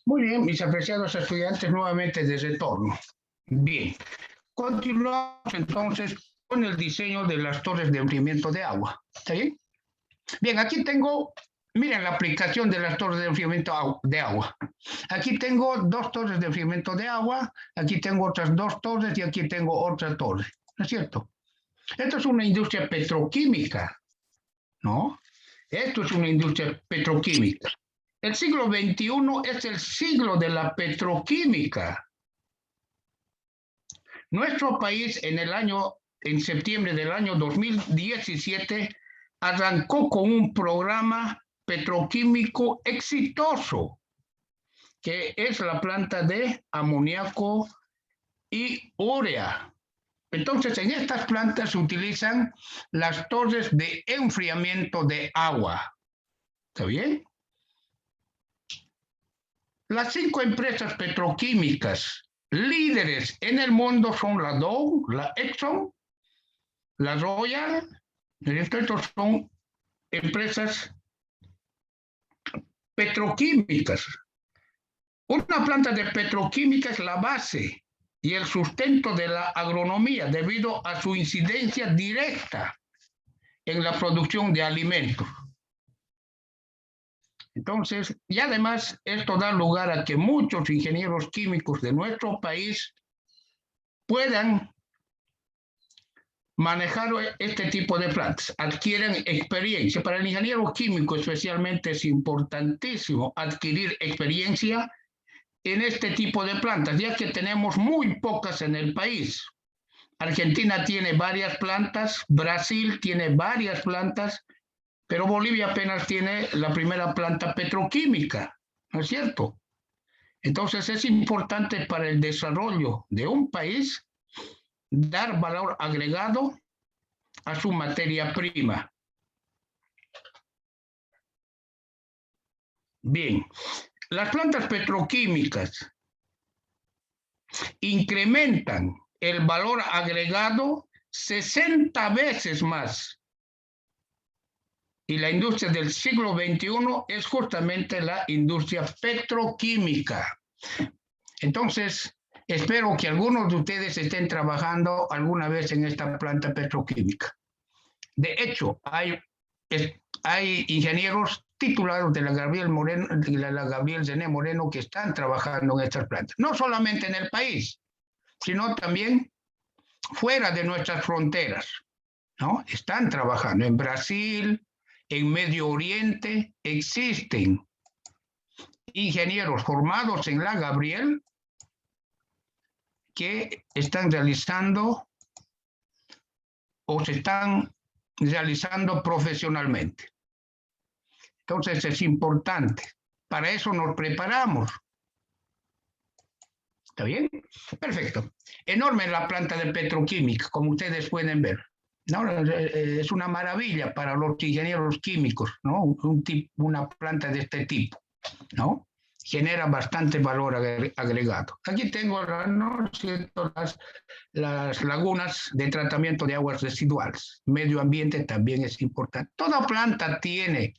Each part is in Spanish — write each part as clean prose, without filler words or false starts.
Muy bien, mis apreciados estudiantes, nuevamente de retorno. Bien, continuamos entonces con el diseño de las torres de enfriamiento de agua. ¿Está bien? Bien, aquí tengo, miren la aplicación de las torres de enfriamiento de agua. Aquí tengo dos torres de enfriamiento de agua, aquí tengo otras dos torres y aquí tengo otra torre. ¿No es cierto? Esto es una industria petroquímica, ¿no? Esto es una industria petroquímica. El siglo XXI es el siglo de la petroquímica. Nuestro país en septiembre del año 2017, arrancó con un programa petroquímico exitoso, que es la planta de amoníaco y urea. Entonces, en estas plantas se utilizan las torres de enfriamiento de agua. ¿Está bien? Las 5 empresas petroquímicas líderes en el mundo son la Dow, la Exxon, la Royal. Estos son empresas petroquímicas. Una planta de petroquímica es la base y el sustento de la agronomía debido a su incidencia directa en la producción de alimentos. Entonces, y además esto da lugar a que muchos ingenieros químicos de nuestro país puedan manejar este tipo de plantas, adquieren experiencia. Para el ingeniero químico especialmente es importantísimo adquirir experiencia en este tipo de plantas, ya que tenemos muy pocas en el país. Argentina tiene varias plantas, Brasil tiene varias plantas, pero Bolivia apenas tiene la primera planta petroquímica, ¿no es cierto? Entonces es importante para el desarrollo de un país dar valor agregado a su materia prima. Bien, las plantas petroquímicas incrementan el valor agregado 60 veces más. Y la industria del siglo XXI es justamente la industria petroquímica. Entonces, espero que algunos de ustedes estén trabajando alguna vez en esta planta petroquímica. De hecho, hay ingenieros titulados de la Gabriel Zené Moreno que están trabajando en estas plantas. No solamente en el país, sino también fuera de nuestras fronteras, ¿no? Están trabajando en Brasil, en Medio Oriente. Existen ingenieros formados en la Gabriel que están realizando o se están realizando profesionalmente. Entonces es importante. Para eso nos preparamos. ¿Está bien? Perfecto. Enorme la planta de petroquímica, como ustedes pueden ver. ¿No? Es una maravilla para los ingenieros químicos, ¿no? Una planta de este tipo, ¿no? Genera bastante valor agregado. Aquí tengo, ¿no? las lagunas de tratamiento de aguas residuales. Medio ambiente también es importante. Toda planta tiene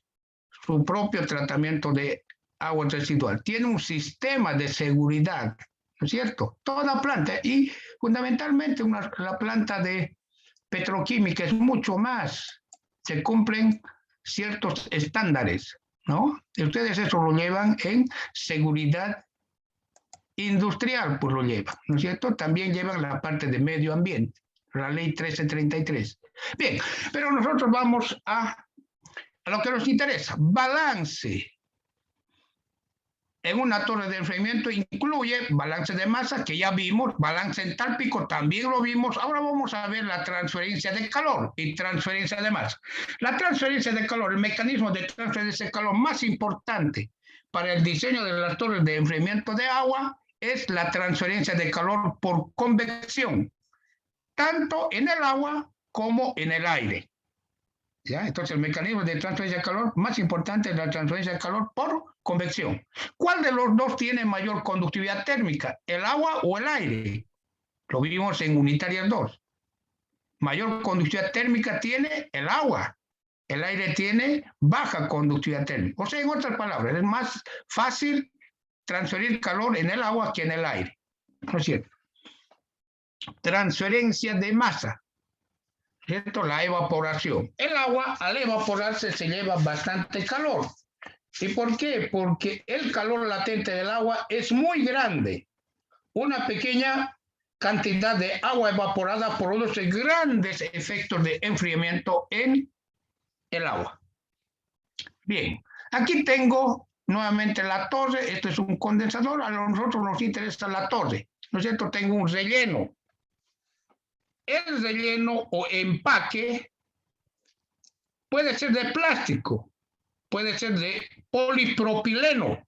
su propio tratamiento de aguas residuales. Tiene un sistema de seguridad, ¿no es cierto? Toda planta. Y fundamentalmente la planta de petroquímica es mucho más. Se cumplen ciertos estándares, ¿no? Y ustedes eso lo llevan en seguridad industrial, pues lo llevan, ¿no es cierto? También llevan la parte de medio ambiente, la ley 1333. Bien, pero nosotros vamos a lo que nos interesa. Balance en una torre de enfriamiento incluye balance de masa, que ya vimos, balance entálpico, también lo vimos. Ahora vamos a ver la transferencia de calor y transferencia de masa. La transferencia de calor, el mecanismo de transferencia de calor más importante para el diseño de las torres de enfriamiento de agua es la transferencia de calor por convección, tanto en el agua como en el aire. ¿Ya? Entonces, el mecanismo de transferencia de calor más importante es la transferencia de calor por convección. ¿Cuál de los dos tiene mayor conductividad térmica, el agua o el aire? Lo vimos en Unitarias 2. Mayor conductividad térmica tiene el agua. El aire tiene baja conductividad térmica. O sea, en otras palabras, es más fácil transferir calor en el agua que en el aire, ¿no es cierto? Transferencia de masa, ¿cierto? La evaporación. El agua, al evaporarse, se lleva bastante calor. ¿Y por qué? Porque el calor latente del agua es muy grande. Una pequeña cantidad de agua evaporada produce grandes efectos de enfriamiento en el agua. Bien, aquí tengo nuevamente la torre. Este es un condensador. A nosotros nos interesa la torre, ¿no es cierto? Tengo un relleno. El relleno o empaque puede ser de plástico, puede ser de polipropileno,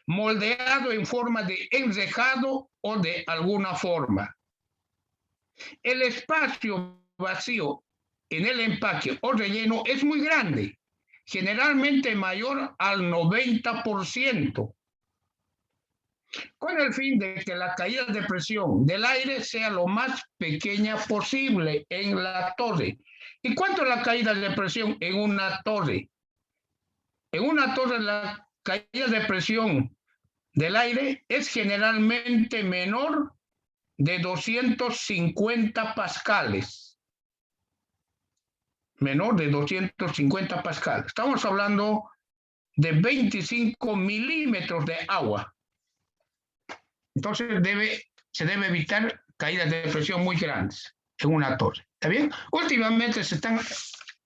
moldeado en forma de enrejado o de alguna forma. El espacio vacío en el empaque o relleno es muy grande, generalmente mayor al 90%, con el fin de que la caída de presión del aire sea lo más pequeña posible en la torre. ¿Y cuánto es la caída de presión en una torre? En una torre la caída de presión del aire es generalmente menor de 250 pascales. Menor de 250 pascales. Estamos hablando de 25 milímetros de agua. Entonces se debe evitar caídas de presión muy grandes en una torre. ¿Está bien? Últimamente se están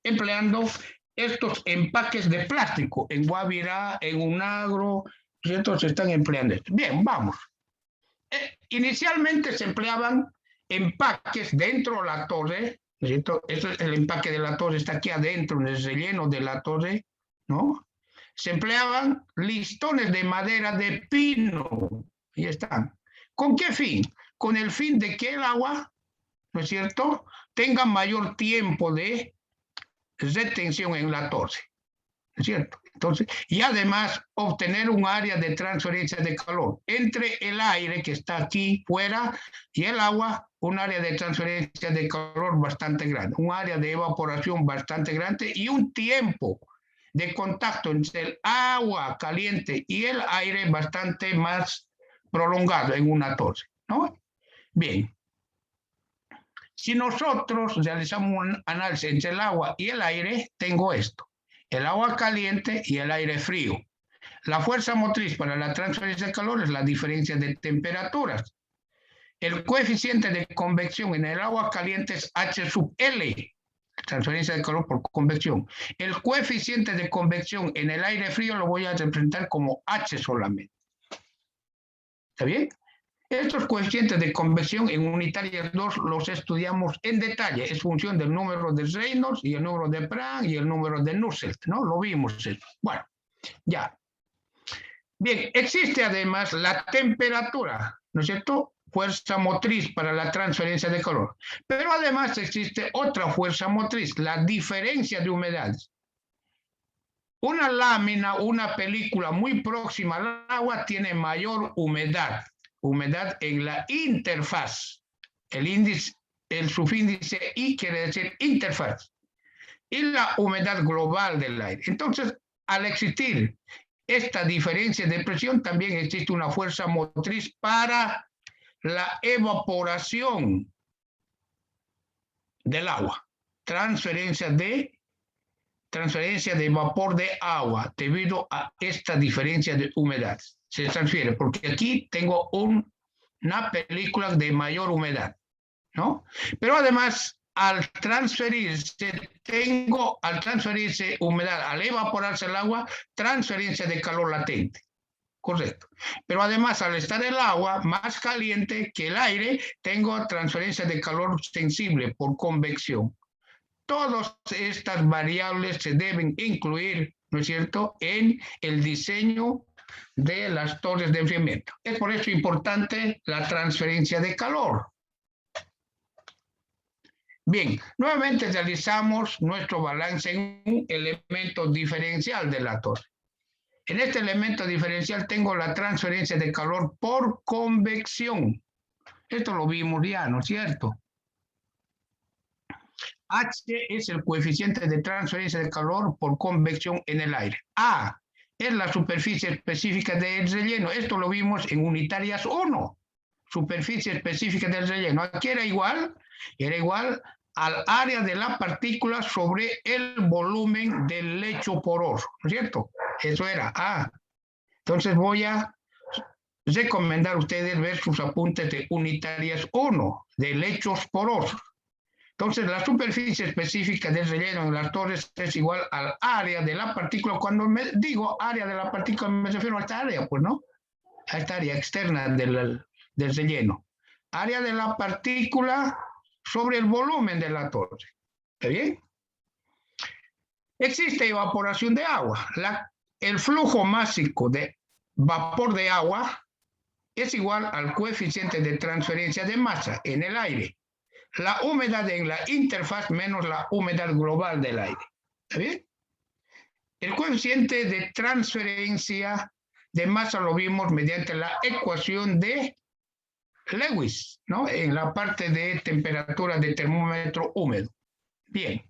empleando estos empaques de plástico en Guavirá, en Unagro, ¿cierto? Se están empleando. Bien, vamos. Inicialmente se empleaban empaques dentro de la torre, ¿cierto? El empaque de la torre está aquí adentro, en el relleno de la torre, ¿no? Se empleaban listones de madera de pino. Ahí están. ¿Con qué fin? Con el fin de que el agua, ¿no es cierto?, tenga mayor tiempo de retención en la torre, ¿no es cierto? Entonces, y además obtener un área de transferencia de calor entre el aire que está aquí fuera y el agua, un área de transferencia de calor bastante grande, un área de evaporación bastante grande y un tiempo de contacto entre el agua caliente y el aire bastante más prolongado en una torre, ¿no? Bien. Si nosotros realizamos un análisis entre el agua y el aire, tengo esto: el agua caliente y el aire frío. La fuerza motriz para la transferencia de calor es la diferencia de temperaturas. El coeficiente de convección en el agua caliente es H sub L, transferencia de calor por convección. El coeficiente de convección en el aire frío lo voy a representar como H solamente. ¿Está bien? Estos coeficientes de convección en unitarias 2 los estudiamos en detalle. Es función del número de Reynolds y el número de Planck y el número de Nusselt, ¿no? Lo vimos eso. Bueno, ya. Bien, existe además la temperatura, ¿no es cierto?, fuerza motriz para la transferencia de calor. Pero además existe otra fuerza motriz, la diferencia de humedades. Una lámina, una película muy próxima al agua tiene mayor humedad en la interfaz. El índice, el subíndice I quiere decir interfaz. Y la humedad global del aire. Entonces, al existir esta diferencia de presión, también existe una fuerza motriz para la evaporación del agua. Transferencia de vapor de agua debido a esta diferencia de humedad. Se transfiere, porque aquí tengo una película de mayor humedad, ¿no? Pero además, al transferirse humedad, al evaporarse el agua, transferencia de calor latente. Correcto. Pero además, al estar el agua más caliente que el aire, tengo transferencia de calor sensible por convección. Todas estas variables se deben incluir, ¿no es cierto?, en el diseño de las torres de enfriamiento. Es por eso importante la transferencia de calor. Bien, nuevamente realizamos nuestro balance en un elemento diferencial de la torre. En este elemento diferencial tengo la transferencia de calor por convección. Esto lo vimos ya, ¿no es cierto? H es el coeficiente de transferencia de calor por convección en el aire. A es la superficie específica del relleno. Esto lo vimos en unitarias 1. Superficie específica del relleno. Aquí era igual al área de la partícula sobre el volumen del lecho poroso, ¿no es cierto? Eso era A. Entonces voy a recomendar a ustedes ver sus apuntes de unitarias 1, de lechos porosos. Entonces, la superficie específica del relleno en las torres es igual al área de la partícula. Cuando me digo área de la partícula, me refiero a esta área, pues, ¿no? A esta área externa del relleno. Área de la partícula sobre el volumen de la torre. ¿Está bien? Existe evaporación de agua. El flujo másico de vapor de agua es igual al coeficiente de transferencia de masa en el aire. La humedad en la interfaz menos la humedad global del aire. ¿Está bien? El coeficiente de transferencia de masa lo vimos mediante la ecuación de Lewis, ¿no? En la parte de temperatura de termómetro húmedo. Bien.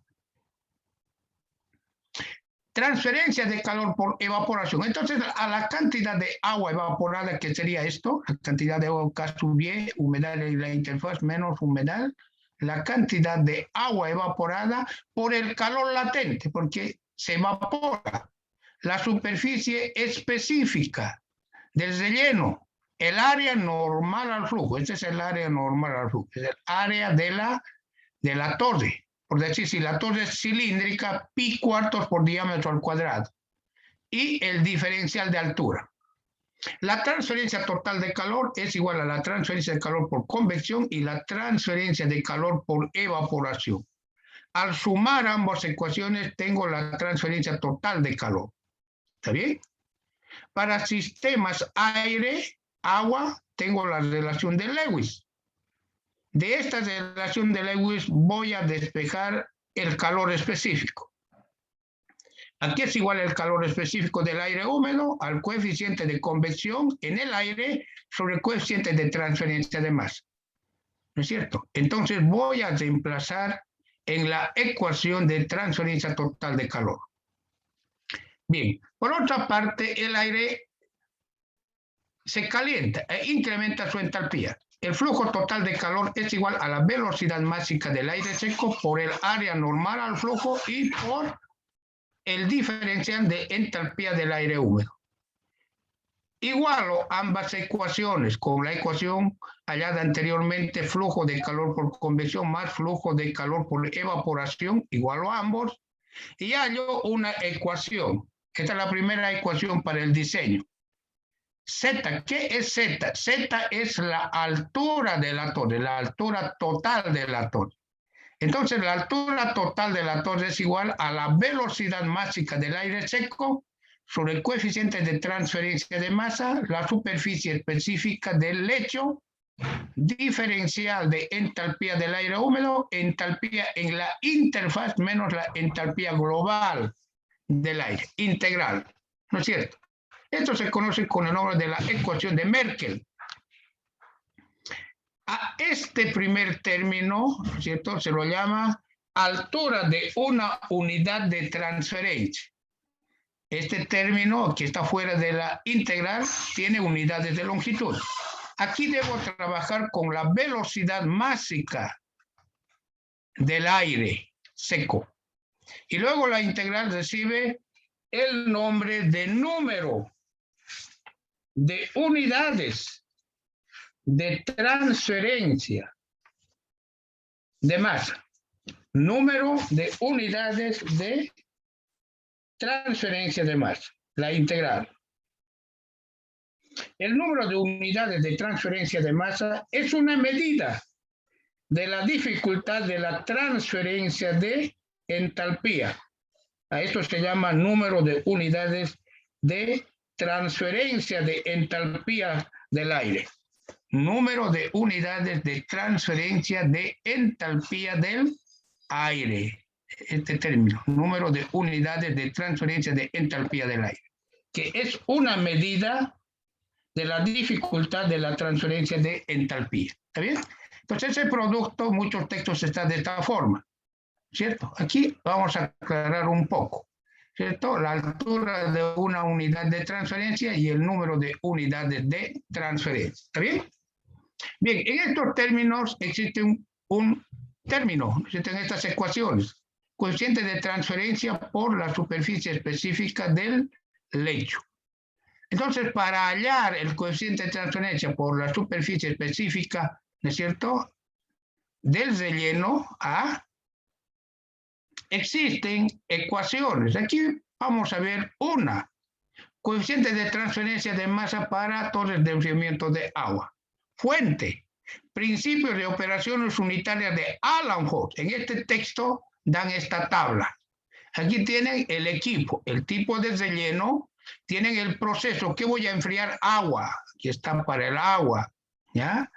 Transferencia de calor por evaporación. Entonces, a la cantidad de agua evaporada, que sería esto, la cantidad de agua K sub Y, humedad en la interfaz menos humedad, la cantidad de agua evaporada por el calor latente, porque se evapora. La superficie específica del relleno, el área normal al flujo, este es el área normal al flujo, es el área de la torre. Por decir, si la torre es cilíndrica, pi cuartos por diámetro al cuadrado. Y el diferencial de altura. La transferencia total de calor es igual a la transferencia de calor por convección y la transferencia de calor por evaporación. Al sumar ambas ecuaciones, tengo la transferencia total de calor. ¿Está bien? Para sistemas aire-agua, tengo la relación de Lewis. De esta relación de Lewis voy a despejar el calor específico. Aquí es igual el calor específico del aire húmedo al coeficiente de convección en el aire sobre el coeficiente de transferencia de masa. ¿No es cierto? Entonces voy a reemplazar en la ecuación de transferencia total de calor. Bien, por otra parte, el aire se calienta e incrementa su entalpía. El flujo total de calor es igual a la velocidad máxima del aire seco por el área normal al flujo y por el diferencial de entalpía del aire húmedo. Igualo ambas ecuaciones con la ecuación hallada anteriormente, flujo de calor por convección más flujo de calor por evaporación, igualo ambos, y hallo una ecuación. Esta es la primera ecuación para el diseño. Z, ¿qué es Z? Z es la altura de la torre, la altura total de la torre. Entonces, la altura total de la torre es igual a la velocidad máxima del aire seco sobre el coeficiente de transferencia de masa, la superficie específica del lecho, diferencial de entalpía del aire húmedo, entalpía en la interfaz menos la entalpía global del aire, integral. ¿No es cierto? Esto se conoce con el nombre de la ecuación de Merkel. A este primer término, ¿no es cierto?, se lo llama altura de una unidad de transferencia. Este término, que está fuera de la integral, tiene unidades de longitud. Aquí debo trabajar con la velocidad máxima del aire seco. Y luego la integral recibe el nombre de número de unidades de transferencia de masa. Número de unidades de transferencia de masa, la integral. El número de unidades de transferencia de masa es una medida de la dificultad de la transferencia de entalpía. A esto se llama número de unidades de transferencia de entalpía del aire. Número de unidades de transferencia de entalpía del aire. Este término, número de unidades de transferencia de entalpía del aire, que es una medida de la dificultad de la transferencia de entalpía. ¿Está bien? Entonces ese producto, muchos textos están de esta forma, ¿cierto? Aquí vamos a aclarar un poco. ¿cierto? La altura de una unidad de transferencia y el número de unidades de transferencia. ¿Está bien? Bien, en estos términos existe un término, existen estas ecuaciones. Coeficiente de transferencia por la superficie específica del lecho. Entonces, para hallar el coeficiente de transferencia por la superficie específica, ¿no es cierto?, del relleno A, existen ecuaciones. Aquí vamos a ver una. Coeficiente de transferencia de masa para torres de enfriamiento de agua. Fuente. Principios de operaciones unitarias de Alan Fox. En este texto dan esta tabla. Aquí tienen el equipo, el tipo de relleno, tienen el proceso que voy a enfriar agua, aquí está para el agua, ¿ya?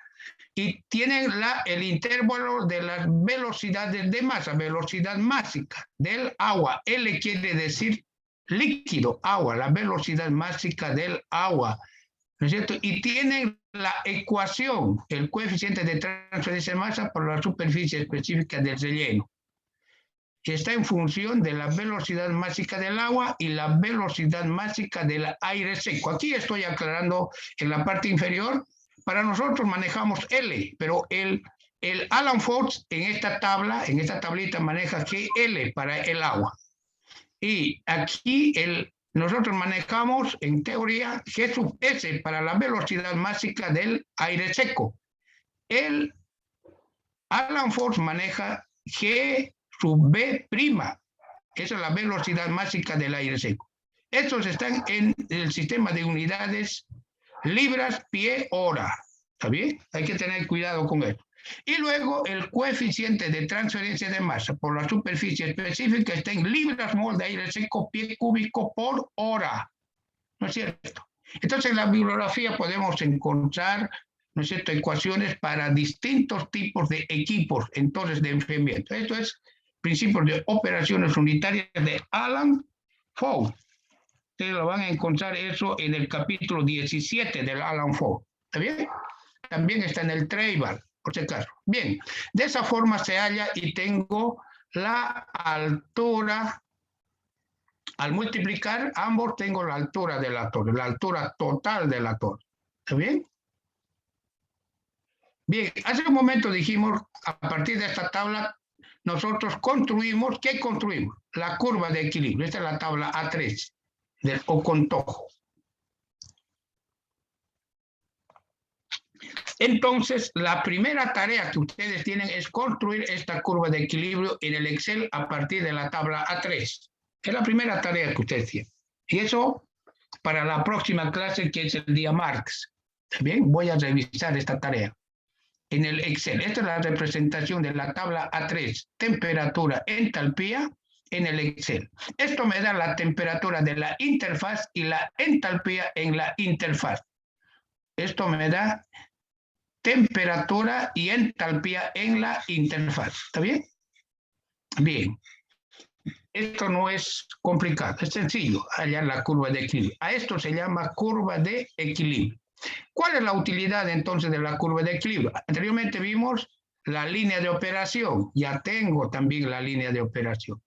Y tienen el intervalo de las velocidades de masa, velocidad másica del agua. L quiere decir líquido, agua, la velocidad másica del agua, ¿no es cierto? Y tienen la ecuación, el coeficiente de transferencia de masa por la superficie específica del relleno, que está en función de la velocidad másica del agua y la velocidad másica del aire seco. Aquí estoy aclarando en la parte inferior. Para nosotros manejamos L, pero el Alan Fox en esta tablita maneja GL para el agua. Y aquí nosotros manejamos en teoría G sub S para la velocidad másica del aire seco. El Alan Fox maneja G sub B', esa es la velocidad másica del aire seco. Estos están en el sistema de unidades libras, pie, hora. ¿Está bien? Hay que tener cuidado con esto. Y luego el coeficiente de transferencia de masa por la superficie específica está en libras mol de aire seco, pie cúbico por hora. ¿No es cierto? Entonces en la bibliografía podemos encontrar, ¿no es cierto?, ecuaciones para distintos tipos de equipos en torres de enfriamiento. Esto es principios de operaciones unitarias de Alan Fox. Ustedes lo van a encontrar eso en el capítulo 17 del Alan Fox. ¿Está bien? También está en el Treiber, por si acaso. Bien, de esa forma se halla y tengo la altura. Al multiplicar ambos tengo la altura de la torre, la altura total de la torre. ¿Está bien? Bien, hace un momento dijimos, a partir de esta tabla, nosotros construimos, ¿qué construimos? La curva de equilibrio. Esta es la tabla A3 del Ocontojo. Entonces, la primera tarea que ustedes tienen es construir esta curva de equilibrio en el Excel a partir de la tabla A3. Es la primera tarea que ustedes tienen. Y eso para la próxima clase, que es el día martes. Bien, voy a revisar esta tarea en el Excel. Esta es la representación de la tabla A3, temperatura, entalpía, en el Excel. Esto me da la temperatura de la interfaz y la entalpía en la interfaz. Esto me da temperatura y entalpía en la interfaz. ¿Está bien? Bien. Esto no es complicado, es sencillo hallar la curva de equilibrio. A esto se llama curva de equilibrio. ¿Cuál es la utilidad entonces de la curva de equilibrio? Anteriormente vimos la línea de operación, ya tengo también la línea de operación,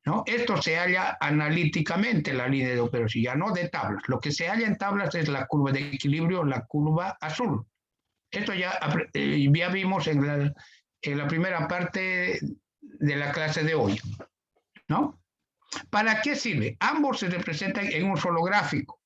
¿no? Esto se halla analíticamente, la línea de operación, ya no de tablas. Lo que se halla en tablas es la curva de equilibrio, la curva azul. Esto ya vimos en la primera parte de la clase de hoy, ¿no? ¿Para qué sirve? Ambos se representan en un solo gráfico.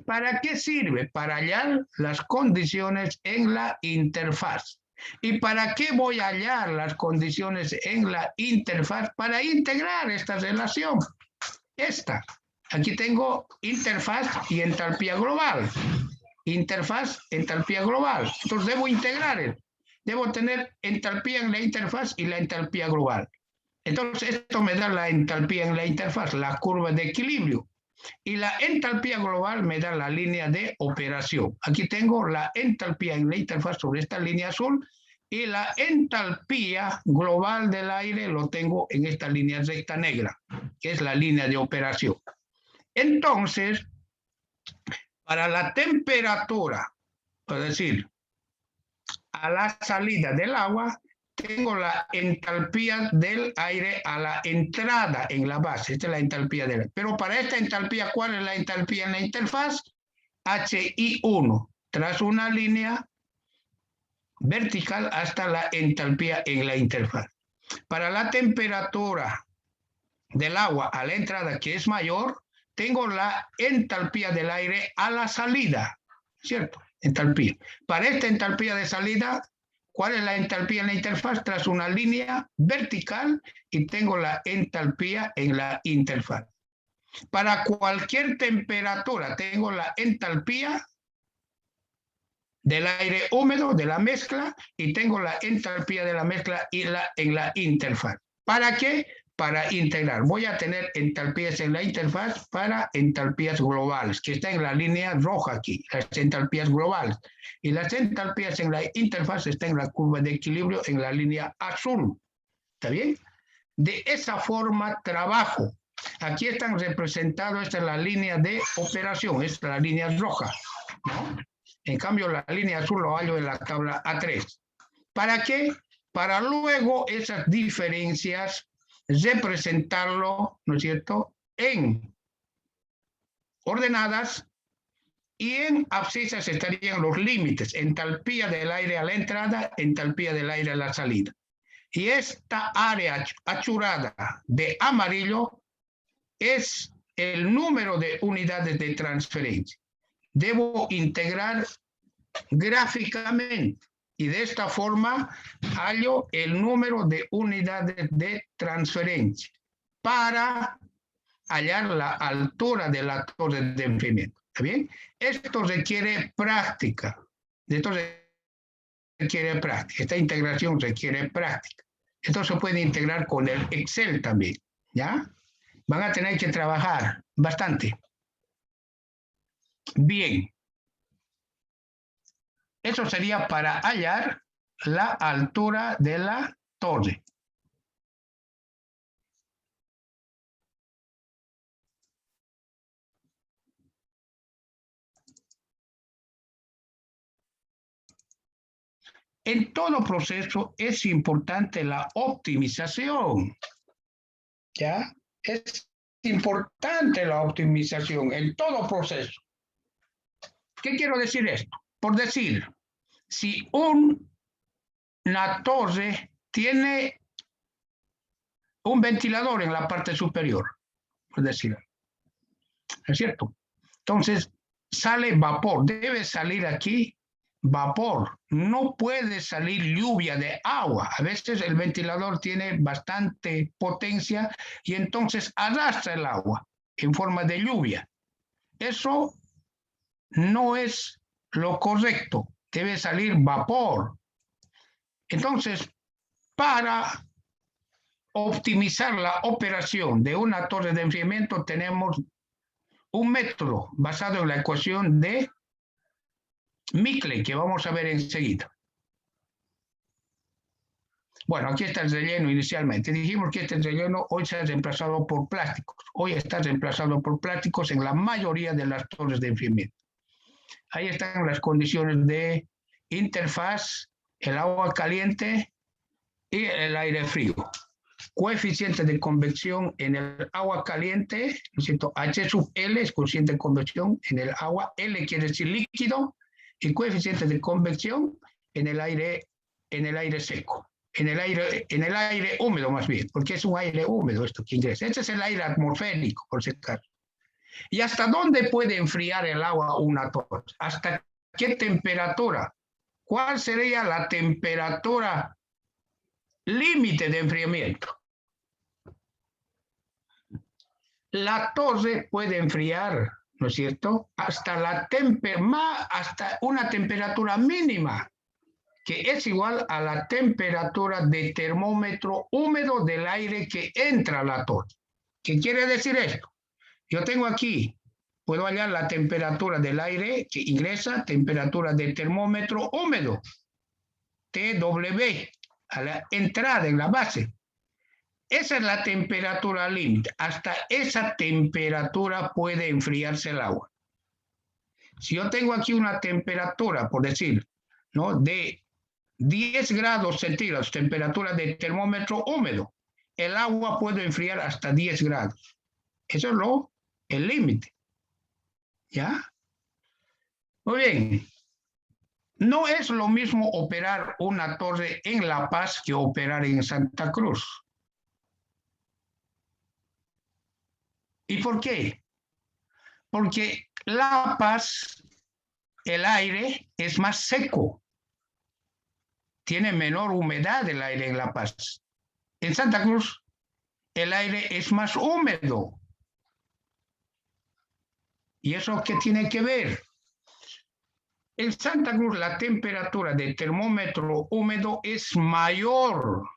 ¿Para qué sirve? Para hallar las condiciones en la interfaz. ¿Y para qué voy a hallar las condiciones en la interfaz? Para integrar esta relación. Esta. Aquí tengo interfaz y entalpía global. Interfaz, entalpía global. Entonces debo integrar. Debo tener entalpía en la interfaz y la entalpía global. Entonces esto me da la entalpía en la interfaz, la curva de equilibrio. Y la entalpía global me da la línea de operación. Aquí tengo la entalpía en la interfaz sobre esta línea azul y la entalpía global del aire lo tengo en esta línea recta negra, que es la línea de operación. Entonces, para la temperatura, es decir, a la salida del agua, tengo la entalpía del aire a la entrada en la base. Esta es la entalpía del aire. Pero para esta entalpía, ¿cuál es la entalpía en la interfaz? HI1, tras una línea vertical hasta la entalpía en la interfaz. Para la temperatura del agua a la entrada, que es mayor, tengo la entalpía del aire a la salida, ¿cierto? Entalpía. Para esta entalpía de salida, ¿cuál es la entalpía en la interfaz? Tras una línea vertical y tengo la entalpía en la interfaz. Para cualquier temperatura tengo la entalpía del aire húmedo, de la mezcla, y tengo la entalpía de la mezcla en la interfaz. ¿Para qué? Para integrar. Voy a tener entalpías en la interfaz para entalpías globales, que está en la línea roja aquí, las entalpías globales. Y las entalpías en la interfaz están en la curva de equilibrio en la línea azul. ¿Está bien? De esa forma trabajo. Aquí están representados, esta es la línea de operación, esta es la línea roja, ¿no? En cambio, la línea azul lo hallo en la tabla A3. ¿Para qué? Para luego esas diferencias representarlo, ¿no es cierto?, en ordenadas y en abscisas estarían los límites, entalpía del aire a la entrada, entalpía del aire a la salida. Y esta área achurada de amarillo es el número de unidades de transferencia. Debo integrar gráficamente y de esta forma hallo el número de unidades de transferencia para hallar la altura de la torre de enfriamiento. ¿Está bien? Esto requiere práctica. Esto requiere práctica. Esta integración requiere práctica. Esto se puede integrar con el Excel también. ¿Ya? Van a tener que trabajar bastante. Bien. Eso sería para hallar la altura de la torre. En todo proceso es importante la optimización. ¿Ya? Es importante la optimización en todo proceso. ¿Qué quiero decir esto? Por decir, si una torre tiene un ventilador en la parte superior, por decir, ¿es cierto? Entonces, sale vapor, debe salir aquí vapor, no puede salir lluvia de agua. A veces el ventilador tiene bastante potencia y entonces arrastra el agua en forma de lluvia. Eso no es lo correcto, debe salir vapor. Entonces, para optimizar la operación de una torre de enfriamiento tenemos un método basado en la ecuación de Micle, que vamos a ver enseguida. Bueno, aquí está el relleno inicialmente. Dijimos que este relleno hoy se ha reemplazado por plásticos. Hoy está reemplazado por plásticos en la mayoría de las torres de enfriamiento. Ahí están las condiciones de interfaz, el agua caliente y el aire frío. Coeficiente de convección en el agua caliente, ¿no es cierto? H sub L es coeficiente de convección en el agua, L quiere decir líquido, y coeficiente de convección en el aire seco, en el aire húmedo más bien, porque es un aire húmedo esto que ingresa. Este es el aire atmosférico, por si acaso. ¿Y hasta dónde puede enfriar el agua una torre? ¿Hasta qué temperatura? ¿Cuál sería la temperatura límite de enfriamiento? La torre puede enfriar, ¿no es cierto?, hasta una temperatura mínima, que es igual a la temperatura de termómetro húmedo del aire que entra a la torre. ¿Qué quiere decir esto? Yo tengo aquí, puedo hallar la temperatura del aire que ingresa, temperatura de termómetro húmedo, TW, a la entrada en la base. Esa es la temperatura límite. Hasta esa temperatura puede enfriarse el agua. Si yo tengo aquí una temperatura, por decir, ¿no?, de 10 grados centígrados, temperatura de termómetro húmedo, el agua puede enfriar hasta 10 grados. Eso es el límite. ¿Ya? Muy bien. No es lo mismo operar una torre en La Paz que operar en Santa Cruz. ¿Y por qué? Porque La Paz, el aire es más seco. Tiene menor humedad el aire en La Paz. En Santa Cruz, el aire es más húmedo. ¿Y eso qué tiene que ver? En Santa Cruz la temperatura del termómetro húmedo es mayor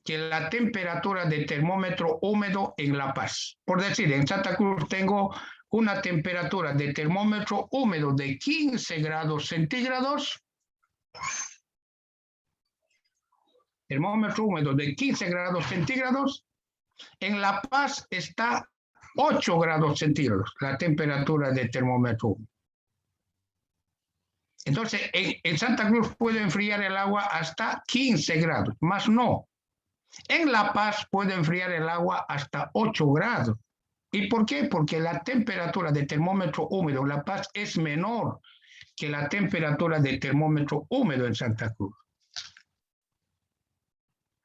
que la temperatura del termómetro húmedo en La Paz. Por decir, en Santa Cruz tengo una temperatura de termómetro húmedo de 15 grados centígrados. Termómetro húmedo de 15 grados centígrados. En La Paz está 8 grados centígrados la temperatura del termómetro húmedo. Entonces, en Santa Cruz puede enfriar el agua hasta 15 grados, más no. En La Paz puede enfriar el agua hasta 8 grados. ¿Y por qué? Porque la temperatura de termómetro húmedo en La Paz es menor que la temperatura de termómetro húmedo en Santa Cruz.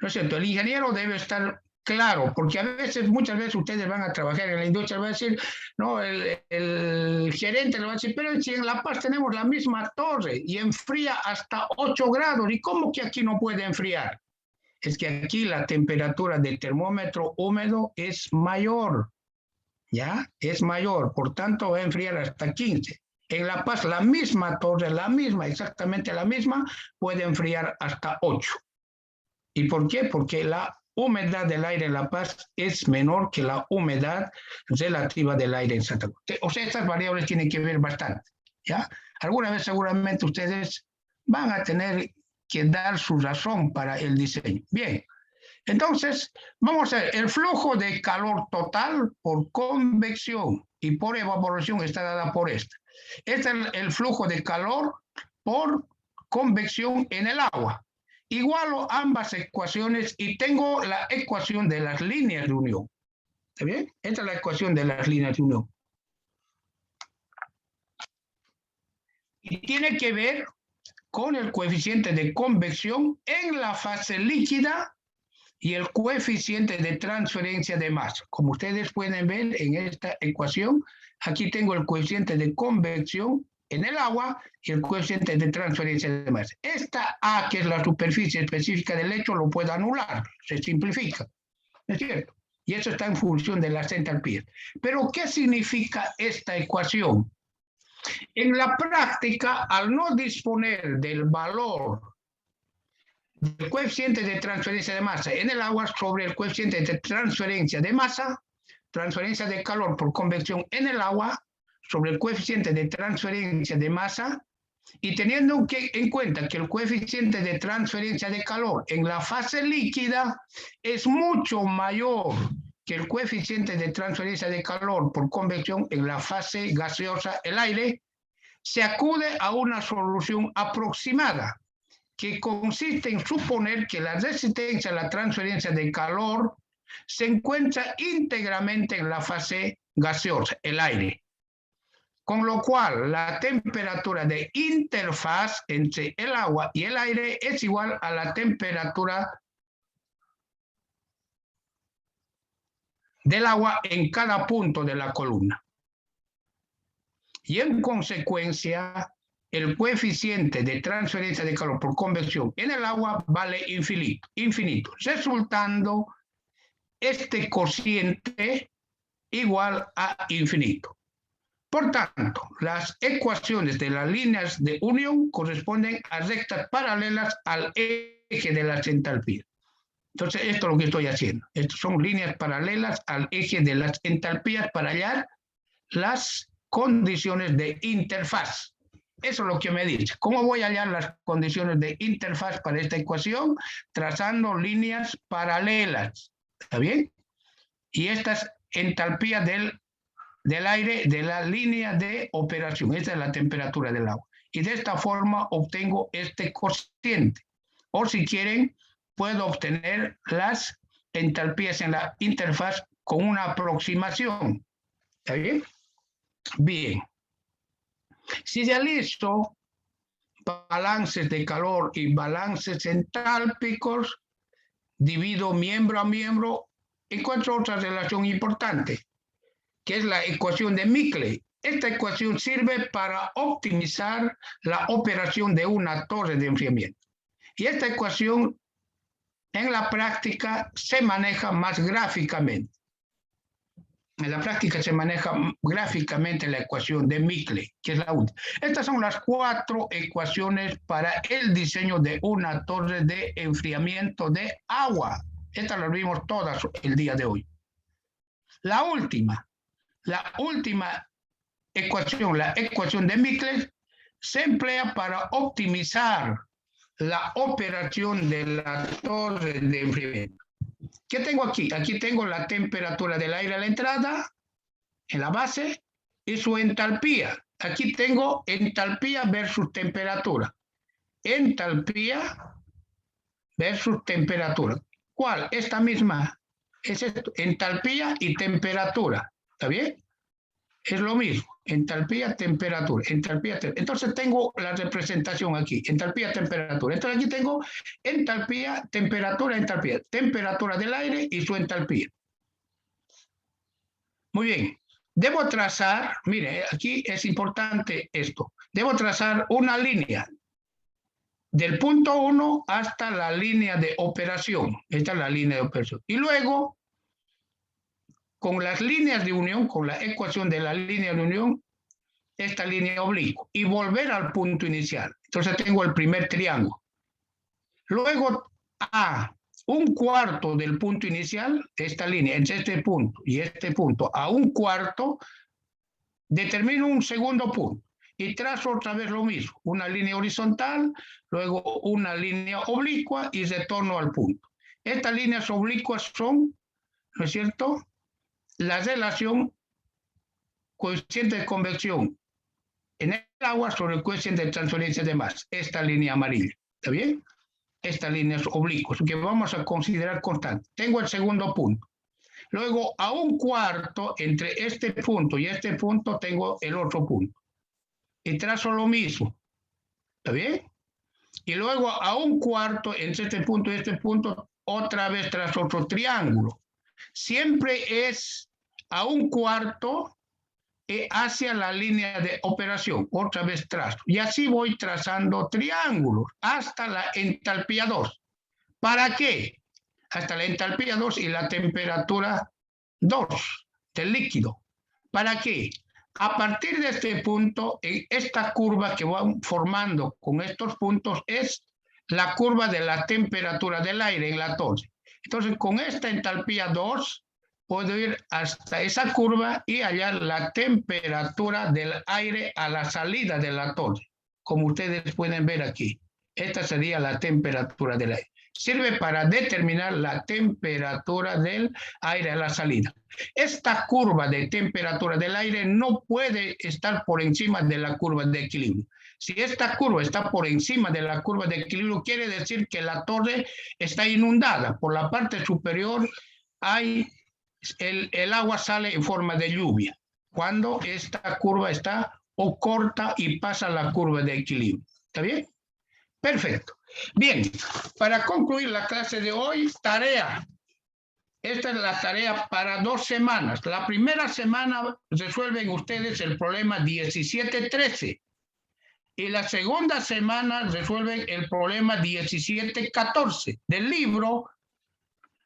¿No es cierto? El ingeniero debe estar claro, porque muchas veces ustedes van a trabajar en la industria, va a decir, no, el gerente le va a decir, pero si en La Paz tenemos la misma torre y enfría hasta 8 grados, ¿y cómo que aquí no puede enfriar? Es que aquí la temperatura del termómetro húmedo es mayor, ¿ya? Es mayor, por tanto va a enfriar hasta 15. En La Paz la misma torre, exactamente la misma, puede enfriar hasta 8. ¿Y por qué? Porque la humedad del aire en La Paz es menor que la humedad relativa del aire en Santa Cruz. O sea, estas variables tienen que ver bastante, ¿ya? Alguna vez seguramente ustedes van a tener que dar su razón para el diseño. Bien, entonces vamos a ver, el flujo de calor total por convección y por evaporación está dada por esta. Este es el flujo de calor por convección en el agua. Igualo ambas ecuaciones y tengo la ecuación de las líneas de unión. ¿Está bien? Esta es la ecuación de las líneas de unión. Y tiene que ver con el coeficiente de convección en la fase líquida y el coeficiente de transferencia de masa. Como ustedes pueden ver en esta ecuación, aquí tengo el coeficiente de convección en el agua y el coeficiente de transferencia de masa. Esta A, que es la superficie específica del lecho, lo puedo anular, se simplifica, ¿no es cierto? Y eso está en función de las entalpías. Pero, ¿qué significa esta ecuación? En la práctica, al no disponer del valor del coeficiente de transferencia de masa en el agua sobre el coeficiente de transferencia de masa, transferencia de calor por convección en el agua, sobre el coeficiente de transferencia de masa, y teniendo en cuenta que el coeficiente de transferencia de calor en la fase líquida es mucho mayor que el coeficiente de transferencia de calor por convección en la fase gaseosa, el aire, se acude a una solución aproximada, que consiste en suponer que la resistencia a la transferencia de calor se encuentra íntegramente en la fase gaseosa, el aire. Con lo cual, la temperatura de interfaz entre el agua y el aire es igual a la temperatura del agua en cada punto de la columna. Y en consecuencia, el coeficiente de transferencia de calor por convección en el agua vale infinito, resultando este cociente igual a infinito. Por tanto, las ecuaciones de las líneas de unión corresponden a rectas paralelas al eje de las entalpías. Entonces, esto es lo que estoy haciendo. Estas son líneas paralelas al eje de las entalpías para hallar las condiciones de interfaz. Eso es lo que me dice. ¿Cómo voy a hallar las condiciones de interfaz para esta ecuación? Trazando líneas paralelas. ¿Está bien? Y estas entalpías del aire de la línea de operación. Esta es la temperatura del agua. y de esta forma obtengo este cociente. O si quieren, puedo obtener las entalpías en la interfaz con una aproximación. ¿Está bien? Bien. Si realizo balances de calor y balances entálpicos, divido miembro a miembro, encuentro otra relación importante, que es la ecuación de Mickley. Esta ecuación sirve para optimizar la operación de una torre de enfriamiento. Y esta ecuación en la práctica se maneja más gráficamente. En la práctica se maneja gráficamente la ecuación de Mickley, que es la última. Estas son las 4 ecuaciones para el diseño de una torre de enfriamiento de agua. Estas las vimos todas el día de hoy. La última ecuación, la ecuación de Mickley, se emplea para optimizar la operación de la torre de enfriamiento. ¿Qué tengo aquí? Aquí tengo la temperatura del aire a la entrada, en la base, y su entalpía. Aquí tengo entalpía versus temperatura. Entalpía versus temperatura. ¿Cuál? Esta misma. Es esto, entalpía y temperatura. ¿Está bien? Es lo mismo. Entalpía, temperatura. Entalpía, entonces tengo la representación aquí. Entalpía, temperatura. Entonces aquí tengo entalpía, temperatura, entalpía. Temperatura del aire y su entalpía. Muy bien. Debo trazar, mire, aquí es importante esto. Debo trazar una línea del punto 1 hasta la línea de operación. Esta es la línea de operación. Y luego, con las líneas de unión, con la ecuación de la línea de unión, esta línea oblicua y volver al punto inicial. Entonces tengo el primer triángulo. Luego, a un cuarto del punto inicial, esta línea, entre este punto y este punto, a un cuarto, determino un segundo punto y trazo otra vez lo mismo, una línea horizontal, luego una línea oblicua y retorno al punto. Estas líneas oblicuas son, ¿no es cierto?, la relación coeficiente de convección en el agua sobre el coeficiente de transferencia de masa, esta línea amarilla, ¿está bien? Estas líneas oblicuas, que vamos a considerar constante. Tengo el segundo punto. Luego, a un cuarto, entre este punto y este punto, tengo el otro punto. Y trazo lo mismo, ¿está bien? Y luego, a un cuarto, entre este punto y este punto, otra vez trazo otro triángulo. Siempre es a un cuarto hacia la línea de operación, otra vez trazo. Y así voy trazando triángulos hasta la entalpía 2. ¿Para qué? Hasta la entalpía 2 y la temperatura 2 del líquido. ¿Para qué? A partir de este punto, esta curva que van formando con estos puntos es la curva de la temperatura del aire en la torre. Entonces, con esta entalpía 2, puedo ir hasta esa curva y hallar la temperatura del aire a la salida de la torre, como ustedes pueden ver aquí. Esta sería la temperatura del aire. Sirve para determinar la temperatura del aire a la salida. Esta curva de temperatura del aire no puede estar por encima de la curva de equilibrio. Si esta curva está por encima de la curva de equilibrio, quiere decir que la torre está inundada. Por la parte superior hay el agua sale en forma de lluvia, cuando esta curva está o corta y pasa la curva de equilibrio. ¿Está bien? Perfecto. Bien, para concluir la clase de hoy, tarea. Esta es la tarea para 2 semanas. La primera semana resuelven ustedes el problema 17-13 y la segunda semana resuelven el problema 17-14 del libro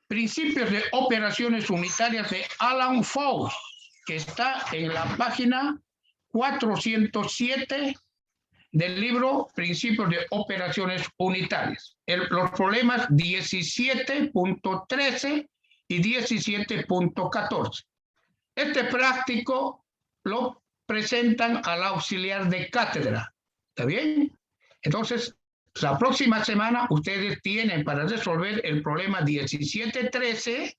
Principios de Operaciones Unitarias de Alan Fox, que está en la página 407 del libro Principios de Operaciones Unitarias. Los problemas 17.13 y 17.14. Este práctico lo presentan al auxiliar de cátedra. ¿Está bien? Entonces, la próxima semana ustedes tienen para resolver el problema 17-13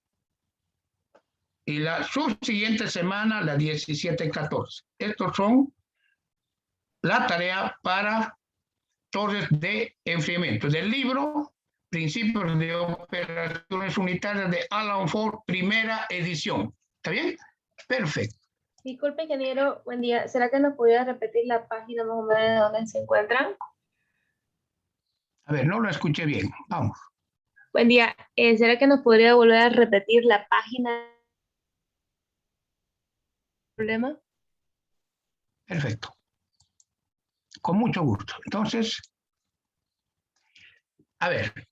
y la subsiguiente semana la 17-14. Estos son la tarea para torres de enfriamiento del libro Principios de Operaciones Unitarias de Alan Ford, primera edición. ¿Está bien? Perfecto. Disculpe, ingeniero, buen día. ¿Será que nos pudiera repetir la página más o menos de donde se encuentran? A ver, no lo escuché bien. Vamos. Buen día. ¿Será que nos podría volver a repetir la página? ¿Problema? Perfecto. Con mucho gusto. Entonces, a ver,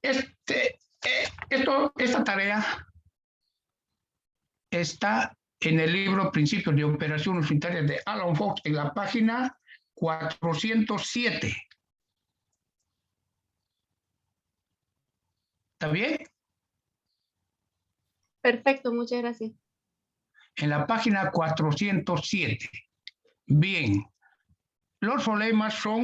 esta tarea está en el libro Principios de Operaciones Unitarias de Alan Fox en la página 407. ¿Está bien? Perfecto, muchas gracias. En la página 407. Bien. Los problemas son